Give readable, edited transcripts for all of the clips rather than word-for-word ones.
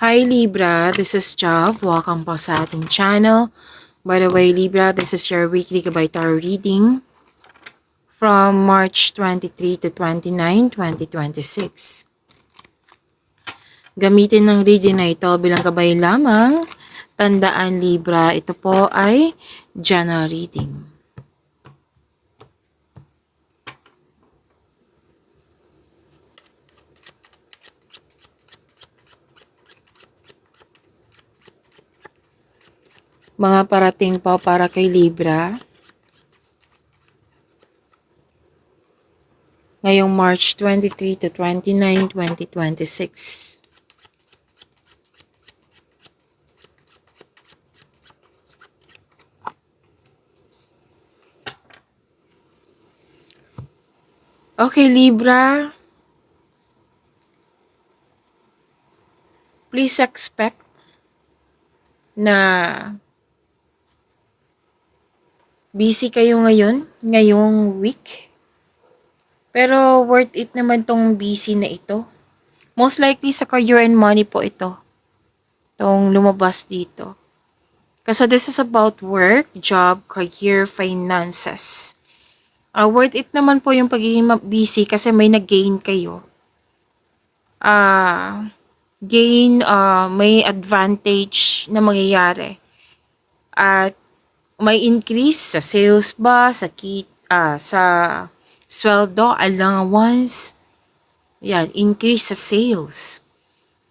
Hi Libra, this is Jav. Welcome po sa ating channel. By the way, Libra, this is your weekly Gabay Tarot reading from March 23 to 29, 2026. Gamitin ng reading na ito bilang gabay lamang. Tandaan Libra, ito po ay general reading. Mga parating po para kay Libra ngayong March 23 to 29, 2026. Okay, Libra, please expect na busy kayo ngayong week. Pero worth it naman tong busy na ito. Most likely sa career and money po ito. Tong lumabas dito. Kasi this is about work, job, career, finances. Worth it naman po yung pagiging busy kasi may nag-gain kayo. May advantage na mangyayari. At may increase sa sales ba, sa sweldo, allowance. Yan, increase sa sales.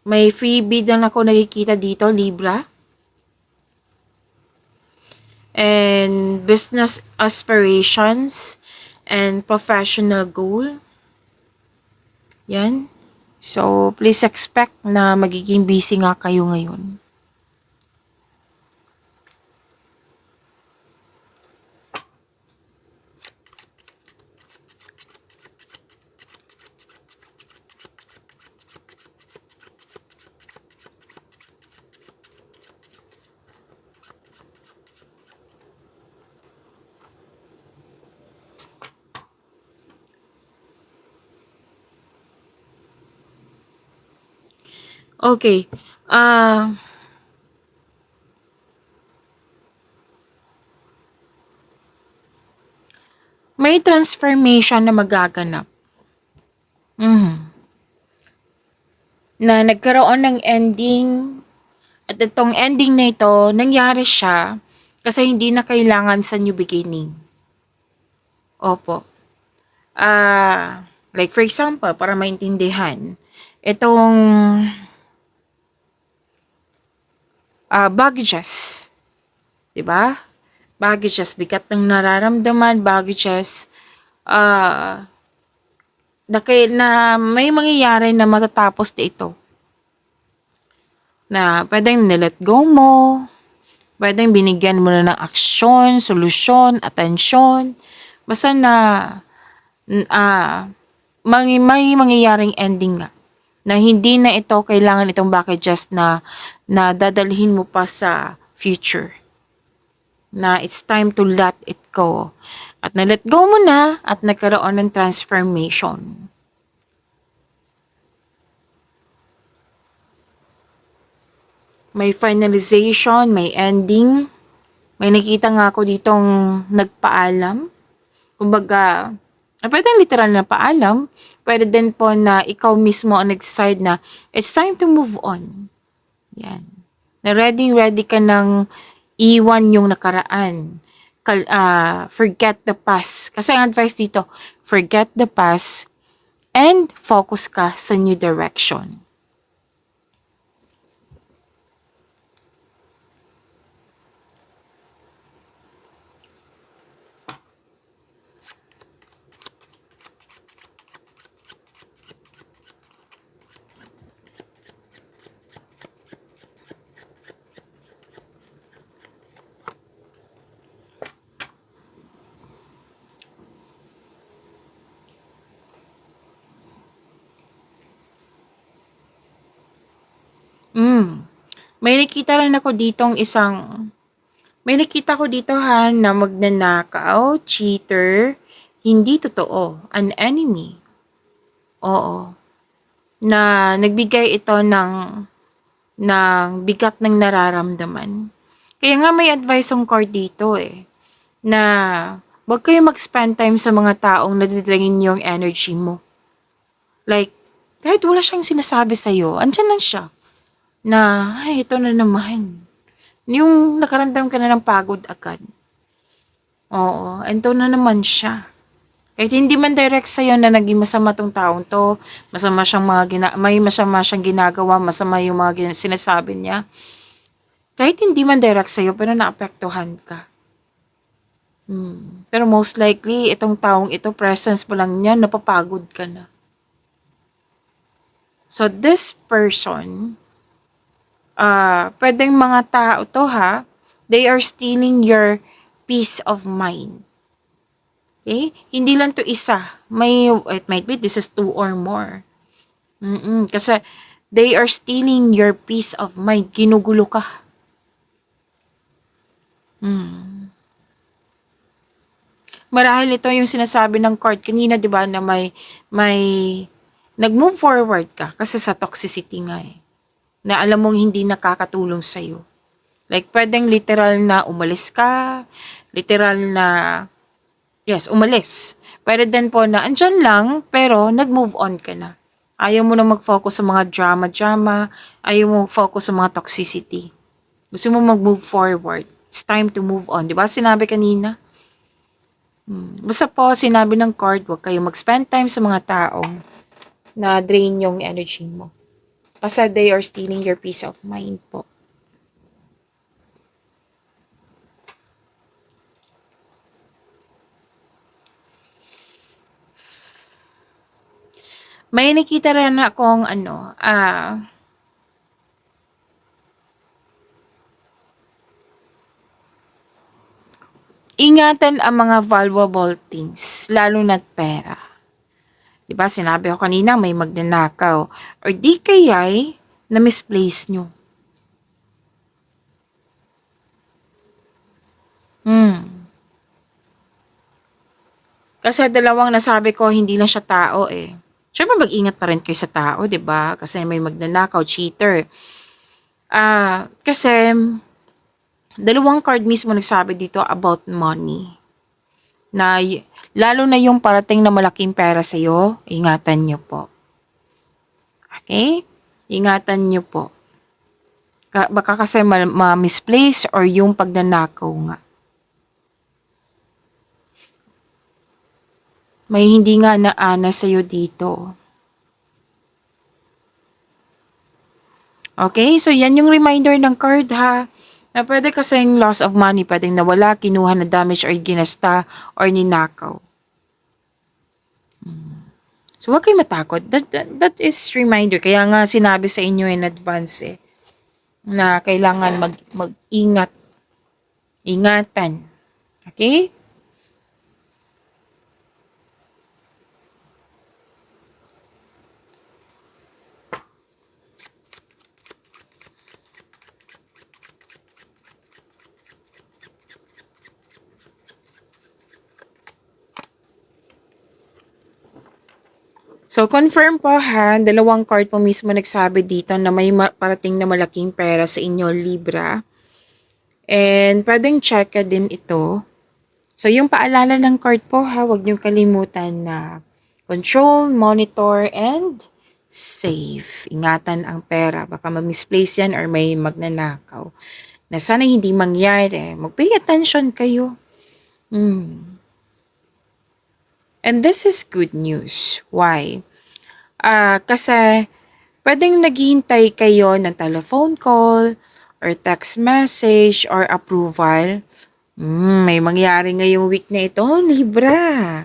May freebie lang ako nakikita dito, Libra. And business aspirations and professional goal. Yan. So, please expect na magiging busy nga kayo ngayon. Okay. May transformation na magaganap. Na nagkaroon ng ending. At itong ending na ito, nangyari siya kasi hindi na kailangan sa new beginning. Opo. Like for example, para maintindihan, itong baggages. Diba? Baggages, bigat ng nararamdaman, baggages, na may mangyayari na matatapos ito. Na pwedeng nilet go mo, pwedeng binigyan mo na ng aksyon, solusyon, atensyon, basta na may mangyayaring ending nga na hindi na ito kailangan itong baggages na dadalhin mo pa sa future. Na it's time to let it go. At na-let go mo na at nagkaroon ng transformation. May finalization, may ending. May nakita nga ako ditong nagpaalam. Kumbaga, pwedeng literal na paalam. Pwede din po na ikaw mismo ang nag-decide na it's time to move on. Yan. Na ready ka ng iwan yung nakaraan. Forget the past. Kasi ang advice dito, forget the past and focus ka sa new direction. May nakita rin ako ditong may nakita ko dito na magnanakaw, cheater, hindi totoo, an enemy. Oo. Na nagbigay ito ng ng bigat ng nararamdaman. Kaya nga may advice ang card dito na wag kayo mag-spend time sa mga taong nadidrain yung energy mo. Like, kahit wala siyang sinasabi sa'yo, andyan lang siya. Na, ay, ito na naman. Yung nakaramdam ka na ng pagod agad. Oo, ito na naman siya. Kahit hindi man direct sa'yo na naging masama tong taong to, may masama siyang ginagawa, masama yung mga sinasabi niya. Kahit hindi man direct sa'yo, pero naapektuhan ka. Pero most likely, itong taong ito, presence mo lang niya, napapagod ka na. So, this person, pwedeng mga tao to they are stealing your peace of mind. Okay? Hindi lang to isa. It might be this is 2 or more. Kasi they are stealing your peace of mind. Ginugulo ka. Marahil ito yung sinasabi ng card kanina, di ba, na may nag-move forward ka kasi sa toxicity nga na alam mong hindi nakakatulong sa'yo. Like, pwedeng literal na umalis ka, literal na, yes, umalis. Pwede din po na andyan lang, pero nag-move on ka na. Ayaw mo na mag-focus sa mga drama-drama, ayaw mo mag-focus sa mga toxicity. Gusto mo mag-move forward. It's time to move on. Di ba sinabi kanina? Basta po, sinabi ng card, huwag kayo mag-spend time sa mga taong na drain yung energy mo. Kasi they are stealing your peace of mind po. May nakita rin akong ingatan ang mga valuable things, lalo na't pera. Diba, sinabi ko kanina may magnanakaw. Or di kaya'y na-misplace nyo. Kasi dalawang nasabi ko, hindi lang siya tao Siyempre mag-ingat pa rin kayo sa tao, diba? Kasi may magnanakaw, cheater. Kasi dalawang card mismo nagsabi dito about money. Na lalo na yung parating na malaking pera sa'yo, ingatan nyo po. Okay? Ingatan nyo po. Baka kasi ma-misplace or yung pagnanakaw nga. May hindi nga naana sa'yo dito. Okay? So, yan yung reminder ng card na pwede kasing loss of money, pwedeng nawala, kinuha na damage or ginasta or ninakaw. So, huwag kayo matakot. That is reminder. Kaya nga sinabi sa inyo in advance na kailangan mag-ingat. Ingatan. Okay? So, confirm po dalawang card po mismo nagsabi dito na may parating na malaking pera sa inyo, Libra. And, pwedeng check din ito. So, yung paalala ng card po huwag niyong kalimutan na control, monitor, and save. Ingatan ang pera. Baka ma-misplace yan or may magnanakaw. Na sana hindi mangyari. Mag-pay attention kayo. And this is good news. Why? Kasi pwedeng naghihintay kayo ng telephone call or text message or approval. May mangyari ngayong week na ito, Libra.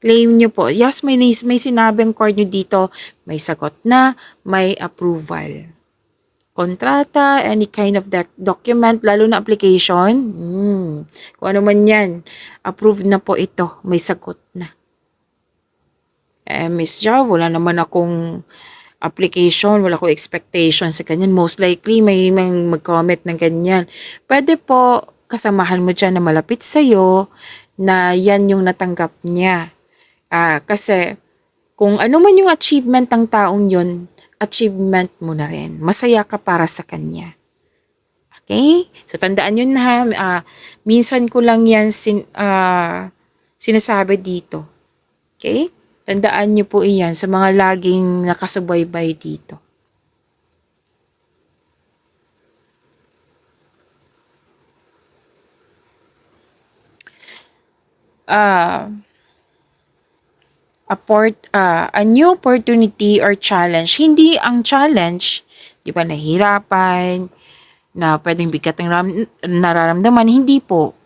Claim nyo po. Yes, may sinabing card nyo dito. May sagot na, may approval. Kontrata, any kind of document, lalo na application. Kung ano man yan, approved na po ito. May sagot na. Miss Jo, wala naman akong application, wala akong expectation sa ganyan. Most likely, may mag-comment ng ganyan. Pwede po kasamahan mo dyan na malapit sa'yo na yan yung natanggap niya. Kasi kung ano man yung achievement ng taong yun, achievement mo na rin. Masaya ka para sa kanya. Okay? So, tandaan yun na ha. Minsan ko lang yan sinasabi dito. Okay? Tandaan niyo po iyan sa mga laging nakasubaybay dito. Ah, a new opportunity or challenge. Hindi ang challenge, di ba, nahihirapan, na pwedeng bigat ng nararamdaman. Hindi po.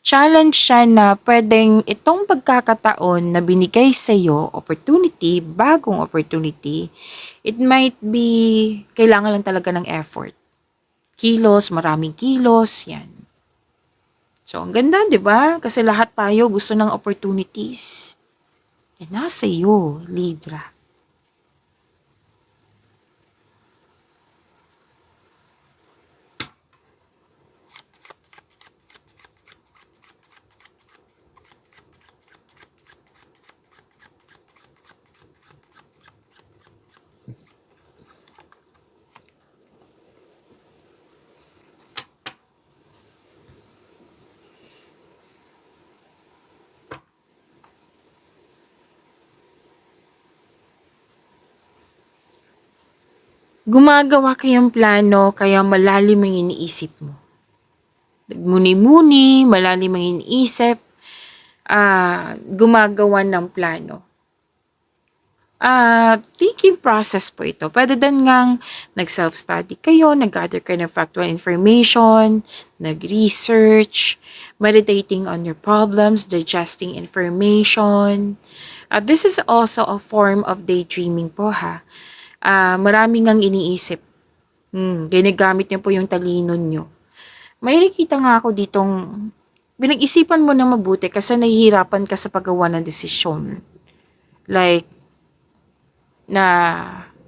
Challenge siya na pwedeng itong pagkakataon na binigay sa iyo, opportunity, bagong opportunity, it might be, kailangan lang talaga ng effort. Kilos, maraming kilos, yan. So, ang ganda, di ba? Kasi lahat tayo gusto ng opportunities. Nasa iyo, Libra. Gumagawa kayong plano kaya malalim ang iniisip mo. Nagmuni-muni, malalim ang iniisip, gumagawa ng plano. Thinking process po ito. Pwede din ngang nag-self-study kayo, nag-gather kayo ng factual information, nag-research, meditating on your problems, digesting information. This is also a form of daydreaming po ha. Maraming ang iniisip. Ginagamit niyo po yung talino niyo. May nakita nga ako ditong pinag-isipan mo na mabuti kasi nahihirapan ka sa paggawa ng desisyon. Like,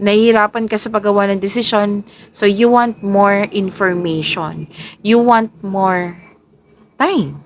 nahihirapan ka sa paggawa ng desisyon, so you want more information. You want more time.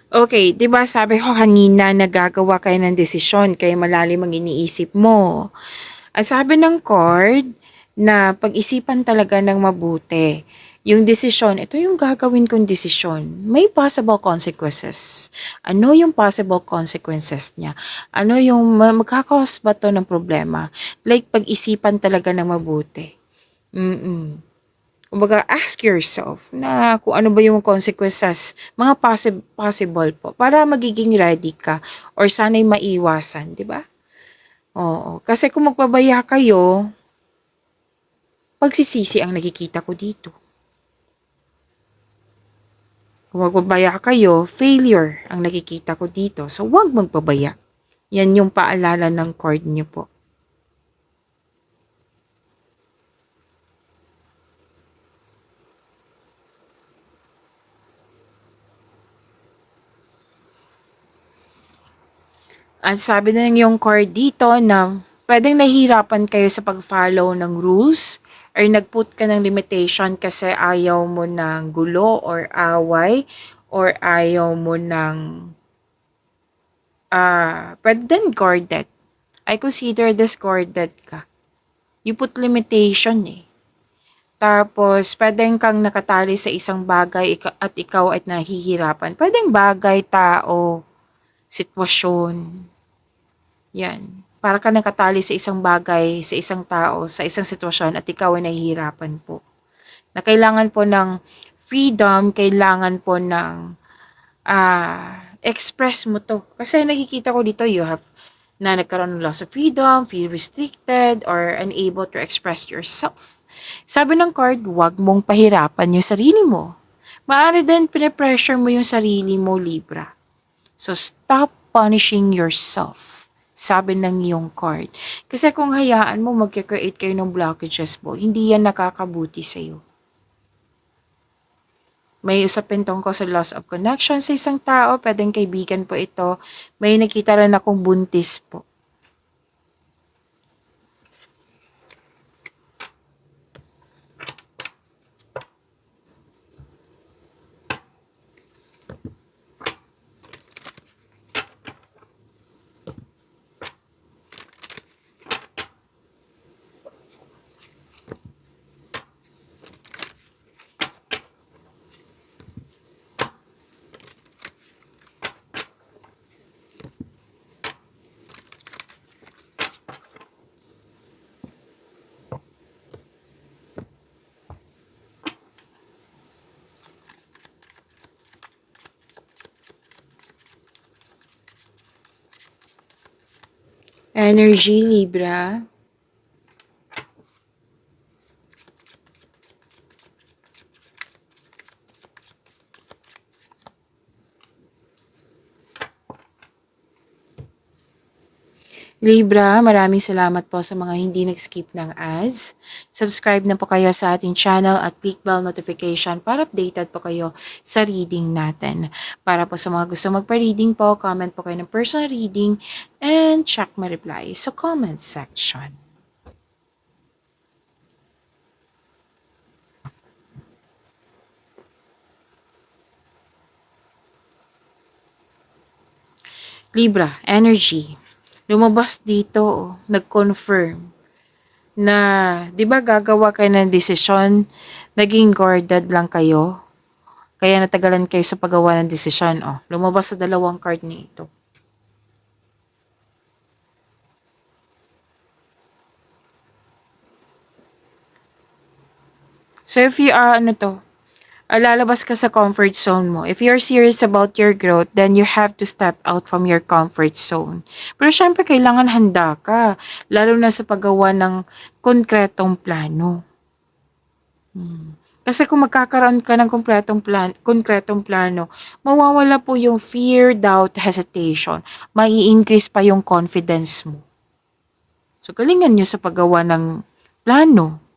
Okay, 'di ba sabi ko kanina nagagawa kayo ng desisyon kaya malalim ang iniisip mo. Ang sabi ng card na pag-isipan talaga ng mabuti. Yung desisyon, ito yung gagawin kong desisyon. May possible consequences. Ano yung possible consequences niya? Ano yung magkakos ba to ng problema? Like pag-isipan talaga ng mabuti. Kumbaga, ask yourself na kung ano ba yung consequences, mga possible po, para magiging ready ka or sana'y maiwasan, di ba? Oo. Kasi kung magpabaya kayo, pagsisisi ang nakikita ko dito. Kung magpabaya kayo, failure ang nakikita ko dito. So, huwag magpabaya. Yan yung paalala ng card niyo po. At sabi na yung card dito na pwedeng nahihirapan kayo sa pag-follow ng rules or nag-put ka ng limitation kasi ayaw mo ng gulo or away or ayaw mo ng pwede din guarded. I consider this guarded ka. You put limitation eh. Tapos, pwedeng kang nakatali sa isang bagay at ikaw ay nahihirapan. Pwedeng bagay, tao, sitwasyon. Yan. Para ka nakatali sa isang bagay, sa isang tao, sa isang sitwasyon at ikaw ay nahihirapan po. Na kailangan po ng freedom, kailangan po ng express mo to. Kasi nakikita ko dito, you have na nagkaroon ng loss of freedom, feel restricted, or unable to express yourself. Sabi ng card, huwag mong pahirapan yung sarili mo. Maaari din pinipressure mo yung sarili mo, Libra. So, stop punishing yourself. Sabi ng iyong card. Kasi kung hayaan mo, mag-create kayo ng blockages mo, hindi yan nakakabuti sa'yo. May usapin tungkol sa loss of connection sa isang tao, pwedeng kaibigan po ito. May nakita rin akong buntis po. Energy, Libra. Libra, maraming salamat po sa mga hindi nag-skip ng ads. Subscribe na po kayo sa ating channel at click bell notification para updated po kayo sa reading natin. Para po sa mga gusto magpa-reading po, comment po kayo ng personal reading and check my reply sa comment section. Libra, energy. Lumabas dito, nag-confirm na, di ba gagawa kayo ng desisyon, naging guarded lang kayo, kaya natagalan kayo sa paggawa ng desisyon. Lumabas sa dalawang card nito. So if you are, lalabas ka sa comfort zone mo. If you're serious about your growth, then you have to step out from your comfort zone. Pero syempre, kailangan handa ka, lalo na sa paggawa ng konkretong plano. Kasi kung magkakaroon ka ng konkretong plano, mawawala po yung fear, doubt, hesitation. Mai-increase pa yung confidence mo. So, galingan nyo sa paggawa ng plano.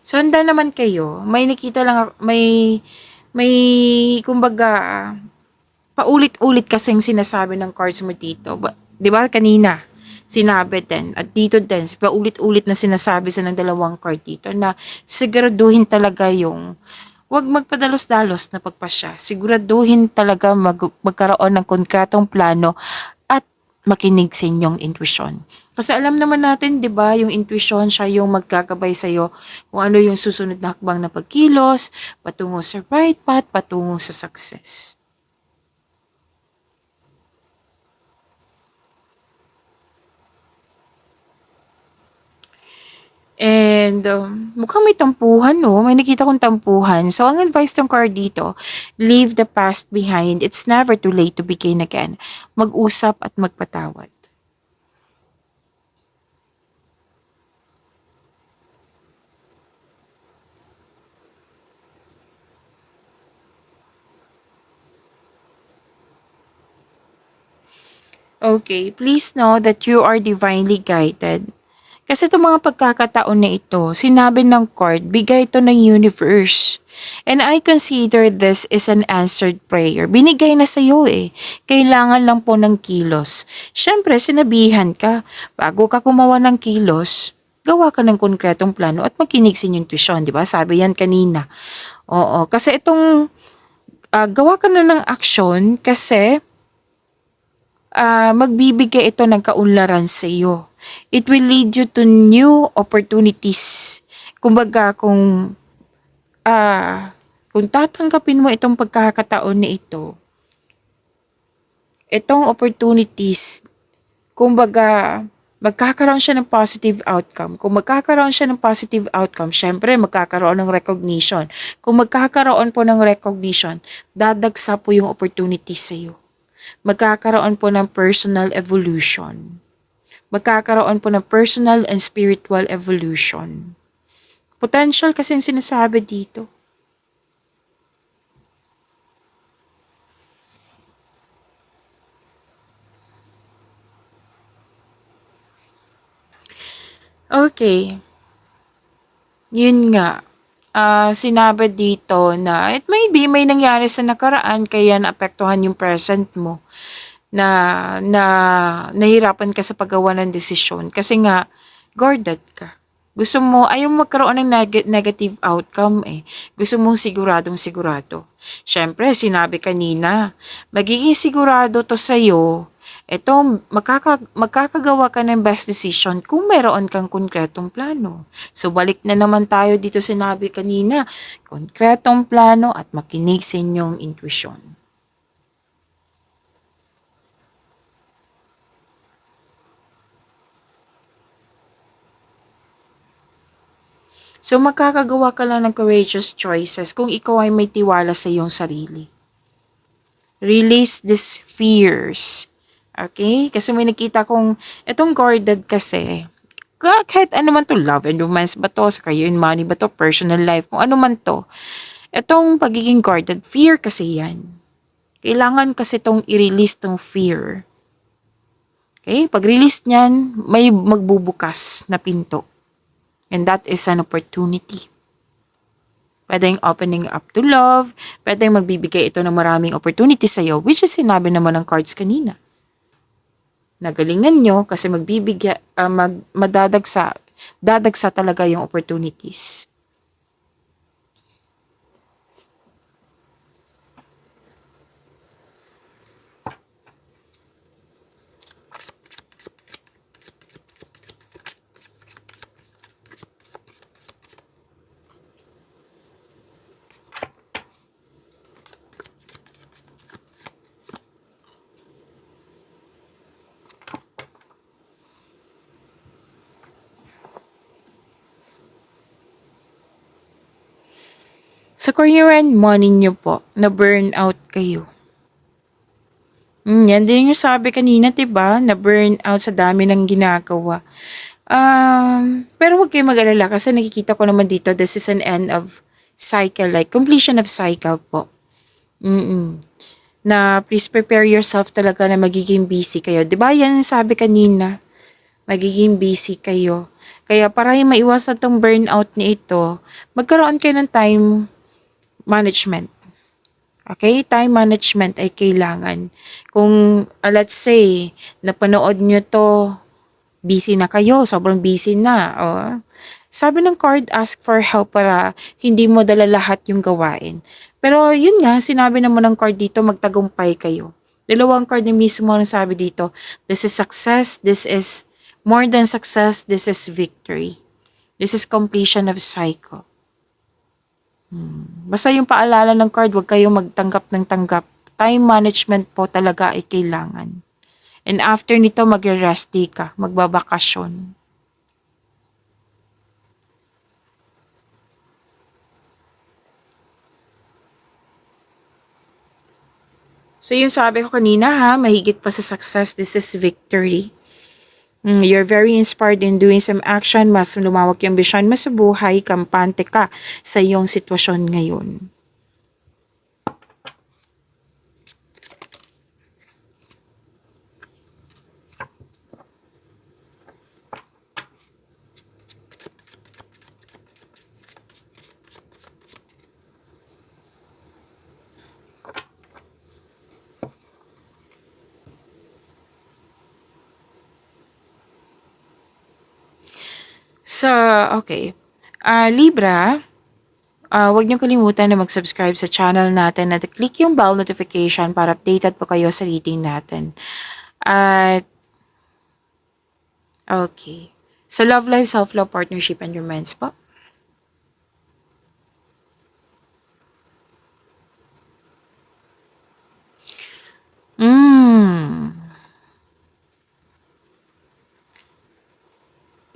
So, handa naman kayo. May nakita lang, may, kumbaga, paulit-ulit kasing sinasabi ng cards mo dito. Di ba kanina, sinabi din, at dito din, paulit-ulit na sinasabi sa ng dalawang card dito na siguraduhin talaga yung huwag magpadalos-dalos na pagpasya. Siguraduhin talaga magkaroon ng konkretong plano at makinig sa inyong intuition. Kasi alam naman natin, di ba, yung intuition, siya yung magkakabay sa'yo kung ano yung susunod na hakbang na pagkilos, patungo sa right path, patungo sa success. And mukhang may tampuhan, no? May nakita kong tampuhan. So, ang advice ng card dito, leave the past behind. It's never too late to begin again. Mag-usap at magpatawad. Okay, please know that you are divinely guided. Kasi itong mga pagkakataon na ito, sinabi ng card, bigay ito ng universe. And I consider this is an answered prayer. Binigay na sa'yo eh. Kailangan lang po ng kilos. Siyempre, sinabihan ka. Bago ka gumawa ng kilos, gawa ka ng konkretong plano at makinig sa inyong intuition, di ba? Sabi yan kanina. Oo, kasi itong gawa ka na ng aksyon kasi magbibigay ito ng kaunlaran sa iyo. It will lead you to new opportunities. Kumbaga, kung tatanggapin mo itong pagkakataon na ito, itong opportunities, kumbaga, magkakaroon siya ng positive outcome. Kung magkakaroon siya ng positive outcome, syempre magkakaroon ng recognition. Kung magkakaroon po ng recognition, dadagsa po yung opportunities sa iyo. Magkakaroon po ng personal evolution. Magkakaroon po ng personal and spiritual evolution. Potential kasi yung sinasabi dito. Okay, yun nga. Sinabi dito na it may be may nangyari sa nakaraan kaya naapektuhan yung present mo na na nahirapan ka sa paggawa ng desisyon kasi nga guarded ka. Gusto mo, ayaw mo magkaroon ng negative outcome eh. Gusto mong siguradong sigurado. Siyempre, sinabi kanina, magiging sigurado to sa'yo. Ito, magkakagawa ka ng best decision kung meron kang konkretong plano. So, balik na naman tayo dito sinabi kanina, konkretong plano at makinig sa inyong intuition. So, makakagawa ka lang ng courageous choices kung ikaw ay may tiwala sa iyong sarili. Release these fears. Okay? Kasi may nakita kong, itong guarded kasi, kahit ano man to, love and romance ba to, sa career and money ba to, personal life, kung ano man to, itong pagiging guarded, fear kasi yan. Kailangan kasi itong i-release tong fear. Okay? Pag-release niyan, may magbubukas na pinto. And that is an opportunity. Pwedeng opening up to love, pwedeng magbibigay ito ng maraming opportunities sa'yo, which is sinabi naman ng cards kanina. Nagalingan nyo kasi dadagsa talaga yung opportunities. Sa career and money nyo po, na burnout kayo. Yan din yung sabi kanina, diba? Na burnout sa dami ng ginagawa. Pero huwag kayong mag-alala kasi nakikita ko naman dito, this is an end of cycle, like completion of cycle po. Na please prepare yourself talaga na magiging busy kayo. Diba yan yung sabi kanina? Magiging busy kayo. Kaya para yung maiwasan tong burnout ni ito, magkaroon kayo ng time management. Okay? Time management ay kailangan. Kung, let's say, napanood nyo to, busy na kayo, sobrang busy na. Sabi ng card, ask for help para hindi mo dala lahat yung gawain. Pero yun nga, sinabi naman ng card dito, magtagumpay kayo. Dalawang card na mismo ang sabi dito, this is success, this is more than success, this is victory. This is completion of cycle. Basta yung paalala ng card, huwag kayong magtanggap ng tanggap. Time management po talaga ay kailangan. And after nito, magre-rest day ka, magbabakasyon. So yung sabi ko kanina ha, mahigit pa sa success, this is victory. You're very inspired in doing some action, mas lumawak yung vision mo sa buhay, kampante ka sa iyong sitwasyon ngayon. Okay. Libra, huwag niyo kalimutan na mag-subscribe sa channel natin at click yung bell notification para updated po kayo sa reading natin. At, okay. Sa love life, self-love, partnership, and romance po.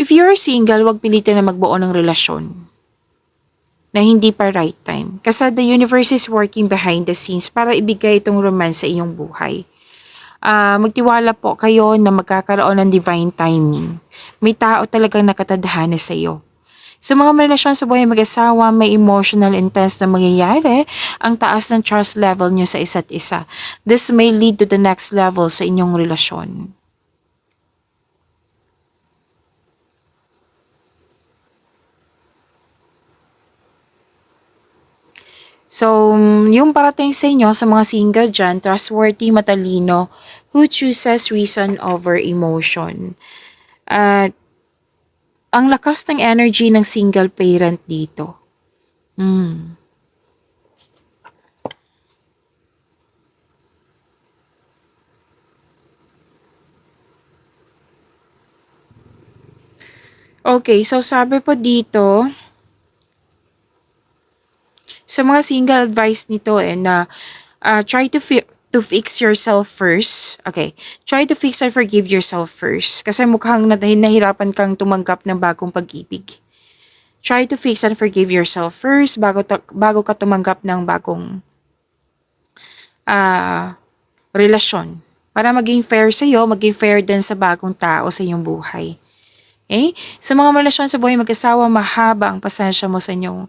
If you're single, huwag pilitin na magbuo ng relasyon na hindi pa right time. Kasi the universe is working behind the scenes para ibigay itong romance sa iyong buhay. Magtiwala po kayo na magkakaroon ng divine timing. May tao talagang nakatadhana sa iyo. Sa mga relasyon sa buhay mag-asawa, may emotional intense na mangyayari, ang taas ng trust level nyo sa isa't isa. This may lead to the next level sa inyong relasyon. So, yung parating sa inyo, sa mga single dyan, trustworthy, matalino, who chooses reason over emotion. At ang lakas ng energy ng single parent dito. Okay, so sabi po dito, sa mga single advice nito na try to fix yourself first. Okay, try to fix and forgive yourself first. Kasi mukhang nahirapan kang tumanggap ng bagong pag-ibig. Try to fix and forgive yourself first bago ka tumanggap ng bagong ah, relasyon. Para maging fair sa iyo, maging fair din sa bagong tao sa iyong buhay. Okay? Sa mga relasyon sa buhay mag-asawa, mahaba ang pasensya mo sa inyong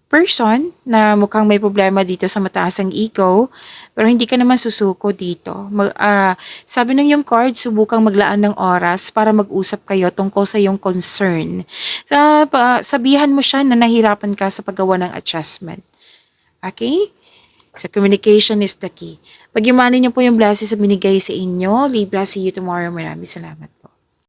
person na mukhang may problema dito sa mataas ang ego, pero hindi ka naman susuko dito. Sabi ng yung card, subukang maglaan ng oras para mag-usap kayo tungkol sa iyong concern. Sabihan mo siya na nahirapan ka sa paggawa ng adjustment. Okay? So, communication is the key. Pag-imanin niyo po yung blessings na binigay sa inyo, Libra, see you tomorrow. Maraming salamat.